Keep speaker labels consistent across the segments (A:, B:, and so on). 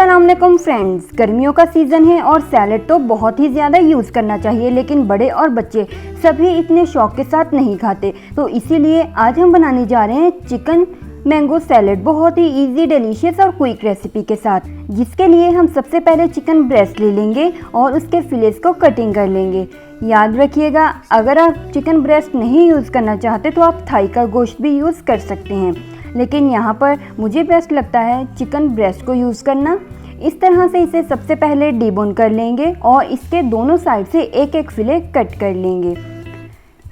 A: अस्सलाम वालेकुम फ्रेंड्स, गर्मियों का सीज़न है और सैलेड तो बहुत ही ज़्यादा यूज़ करना चाहिए, लेकिन बड़े और बच्चे सभी इतने शौक के साथ नहीं खाते। तो इसीलिए आज हम बनाने जा रहे हैं चिकन मैंगो सैलेड, बहुत ही इजी, डिलीशियस और क्विक रेसिपी के साथ। जिसके लिए हम सबसे पहले चिकन ब्रेस्ट ले लेंगे और उसके फिलेस को कटिंग कर लेंगे। याद रखिएगा, अगर आप चिकन ब्रेस्ट नहीं यूज़ करना चाहते तो आप थाई का गोश्त भी यूज़ कर सकते हैं, लेकिन यहाँ पर मुझे बेस्ट लगता है चिकन ब्रेस्ट को यूज़ करना। इस तरह से इसे सबसे पहले डीबोन कर लेंगे और इसके दोनों साइड से एक एक फिले कट कर लेंगे।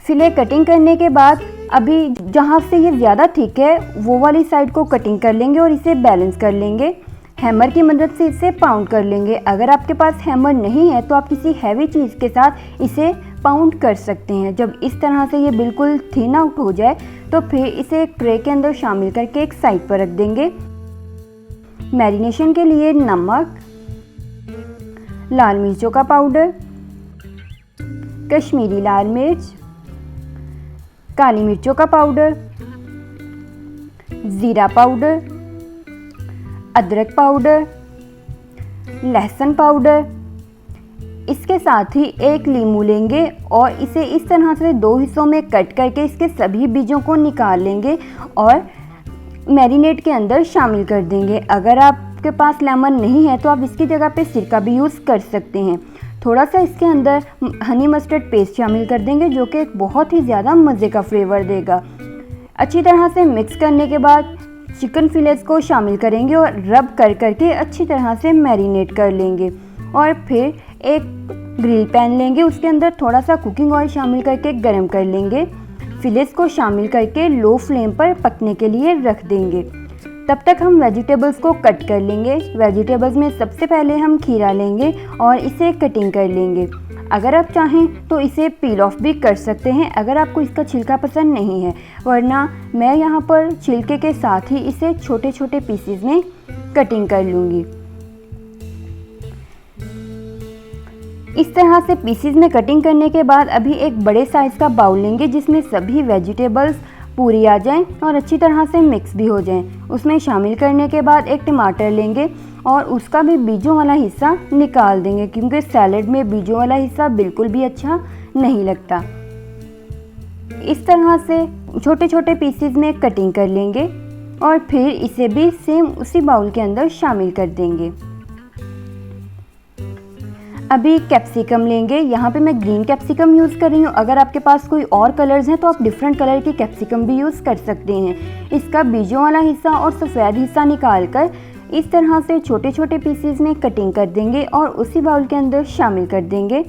A: फिले कटिंग करने के बाद अभी जहाँ से ये ज़्यादा थिक है वो वाली साइड को कटिंग कर लेंगे और इसे बैलेंस कर लेंगे। हैमर की मदद से इसे पाउंड कर लेंगे। अगर आपके पास हैमर नहीं है तो आप किसी हैवी चीज़ के साथ इसे पाउंड कर सकते हैं। जब इस तरह से ये बिल्कुल थिन आउट हो जाए तो फिर इसे एक ट्रे के अंदर शामिल करके एक साइड पर रख देंगे। मैरिनेशन के लिए नमक, लाल मिर्चों का पाउडर, कश्मीरी लाल मिर्च, काली मिर्चों का पाउडर, ज़ीरा पाउडर, अदरक पाउडर, लहसुन पाउडर, इसके साथ ही एक लीमू लेंगे और इसे इस तरह से दो हिस्सों में कट करके इसके सभी बीजों को निकाल लेंगे और मैरिनेट के अंदर शामिल कर देंगे। अगर आपके पास लेमन नहीं है तो आप इसकी जगह पे सिरका भी यूज़ कर सकते हैं। थोड़ा सा इसके अंदर हनी मस्टर्ड पेस्ट शामिल कर देंगे जो कि एक बहुत ही ज़्यादा मज़े का फ्लेवर देगा। अच्छी तरह से मिक्स करने के बाद चिकन फिलेट्स को शामिल करेंगे और रब कर करके अच्छी तरह से मैरिनेट कर लेंगे। और फिर एक ग्रिल पैन लेंगे, उसके अंदर थोड़ा सा कुकिंग ऑयल शामिल करके गरम कर लेंगे। फिलेट्स को शामिल करके लो फ्लेम पर पकने के लिए रख देंगे। तब तक हम वेजिटेबल्स को कट कर लेंगे। वेजिटेबल्स में सबसे पहले हम खीरा लेंगे और इसे कटिंग कर लेंगे। अगर आप चाहें तो इसे पील ऑफ भी कर सकते हैं अगर आपको इसका छिलका पसंद नहीं है, वरना मैं यहाँ पर छिलके के साथ ही इसे छोटे छोटे पीसेस में कटिंग कर लूँगी। इस तरह से पीसेस में कटिंग करने के बाद अभी एक बड़े साइज़ का बाउल लेंगे जिसमें सभी वेजिटेबल्स पूरी आ जाएं और अच्छी तरह से मिक्स भी हो जाएं। उसमें शामिल करने के बाद एक टमाटर लेंगे और उसका भी बीजों वाला हिस्सा निकाल देंगे, क्योंकि सैलेड में बीजों वाला हिस्सा बिल्कुल भी अच्छा नहीं लगता। इस तरह से छोटे छोटे पीसेस में कटिंग कर लेंगे और फिर इसे भी सेम उसी बाउल के अंदर शामिल कर देंगे। अभी कैप्सिकम लेंगे। यहाँ पे मैं ग्रीन कैप्सिकम यूज़ कर रही हूँ। अगर आपके पास कोई और कलर्स हैं तो आप डिफरेंट कलर की कैप्सिकम भी यूज़ कर सकते हैं। इसका बीजों वाला हिस्सा और सफ़ेद हिस्सा निकालकर इस तरह से छोटे छोटे पीसेस में कटिंग कर देंगे और उसी बाउल के अंदर शामिल कर देंगे।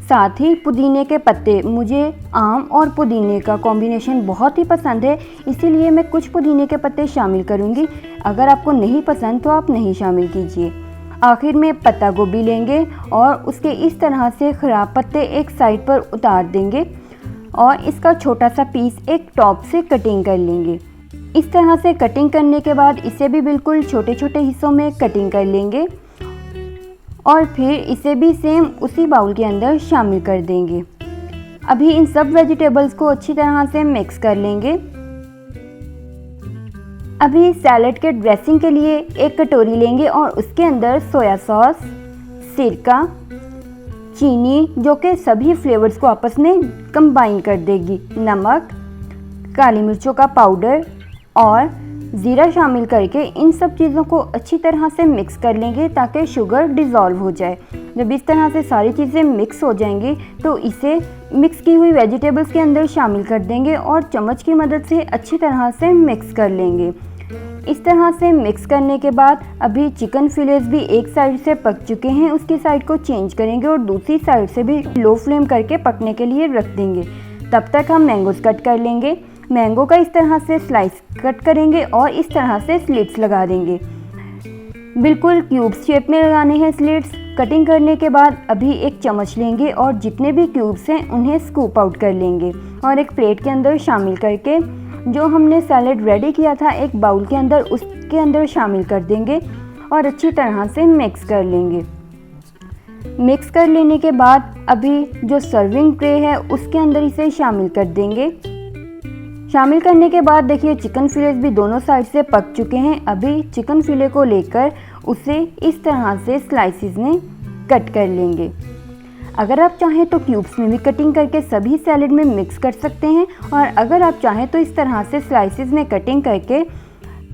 A: साथ ही पुदीने के पत्ते, मुझे आम और पुदीने का कॉम्बिनेशन बहुत ही पसंद है, इसीलिए मैं कुछ पुदीने के पत्ते शामिल करूँगी। अगर आपको नहीं पसंद तो आप नहीं शामिल कीजिए। आखिर में पत्ता गोभी लेंगे और उसके इस तरह से ख़राब पत्ते एक साइड पर उतार देंगे और इसका छोटा सा पीस एक टॉप से कटिंग कर लेंगे। इस तरह से कटिंग करने के बाद इसे भी बिल्कुल छोटे छोटे हिस्सों में कटिंग कर लेंगे और फिर इसे भी सेम उसी बाउल के अंदर शामिल कर देंगे। अभी इन सब वेजिटेबल्स को अच्छी तरह से मिक्स कर लेंगे। अभी सैलेड के ड्रेसिंग के लिए एक कटोरी लेंगे और उसके अंदर सोया सॉस, सिरका, चीनी जो कि सभी फ्लेवर्स को आपस में कंबाइन कर देगी, नमक, काली मिर्चों का पाउडर और ज़ीरा शामिल करके इन सब चीज़ों को अच्छी तरह से मिक्स कर लेंगे ताकि शुगर डिज़ोल्व हो जाए। जब इस तरह से सारी चीज़ें मिक्स हो जाएंगी तो इसे मिक्स की हुई वेजिटेबल्स के अंदर शामिल कर देंगे और चम्मच की मदद से अच्छी तरह से मिक्स कर लेंगे। इस तरह से मिक्स करने के बाद अभी चिकन फिलेट्स भी एक साइड से पक चुके हैं, उसकी साइड को चेंज करेंगे और दूसरी साइड से भी लो फ्लेम करके पकने के लिए रख देंगे। तब तक हम मैंगोज़ कट कर लेंगे। मैंगो का इस तरह से स्लाइस कट करेंगे और इस तरह से स्लिट्स लगा देंगे। बिल्कुल क्यूब्स शेप में लगाने हैं स्लिट्स। कटिंग करने के बाद अभी एक चम्मच लेंगे और जितने भी क्यूब्स हैं उन्हें स्कूप आउट कर लेंगे और एक प्लेट के अंदर शामिल करके जो हमने सैलेड रेडी किया था एक बाउल के अंदर उसके अंदर शामिल कर देंगे और अच्छी तरह से मिक्स कर लेंगे। मिक्स कर लेने के बाद अभी जो सर्विंग ट्रे है उसके अंदर इसे शामिल कर देंगे। शामिल करने के बाद देखिए चिकन फिलेट भी दोनों साइड से पक चुके हैं। अभी चिकन फिले को लेकर उसे इस तरह से स्लाइसिस में कट कर लेंगे। अगर आप चाहें तो क्यूब्स में भी कटिंग करके सभी सैलेड में मिक्स कर सकते हैं, और अगर आप चाहें तो इस तरह से स्लाइसिस में कटिंग करके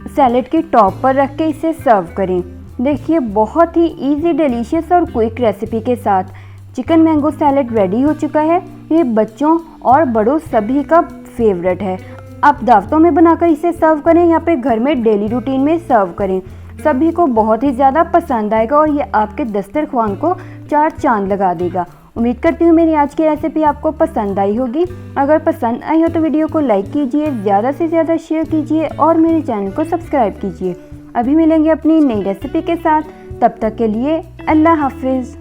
A: सैलेड के टॉप पर रख के इसे सर्व करें। देखिए बहुत ही इजी, डिलीशियस और क्विक रेसिपी के साथ चिकन मैंगो सैलेड रेडी हो चुका है। ये बच्चों और बड़ों सभी का फेवरेट है। आप दावतों में बनाकर इसे सर्व करें या फिर घर में डेली रूटीन में सर्व करें, सभी को बहुत ही ज़्यादा पसंद आएगा और ये आपके दस्तरख्वान को 4 चांद लगा देगा। उम्मीद करती हूँ मेरी आज की रेसिपी आपको पसंद आई होगी। अगर पसंद आई हो तो वीडियो को लाइक कीजिए, ज़्यादा से ज़्यादा शेयर कीजिए और मेरे चैनल को सब्सक्राइब कीजिए। अभी मिलेंगे अपनी नई रेसिपी के साथ, तब तक के लिए अल्लाह हाफिज़।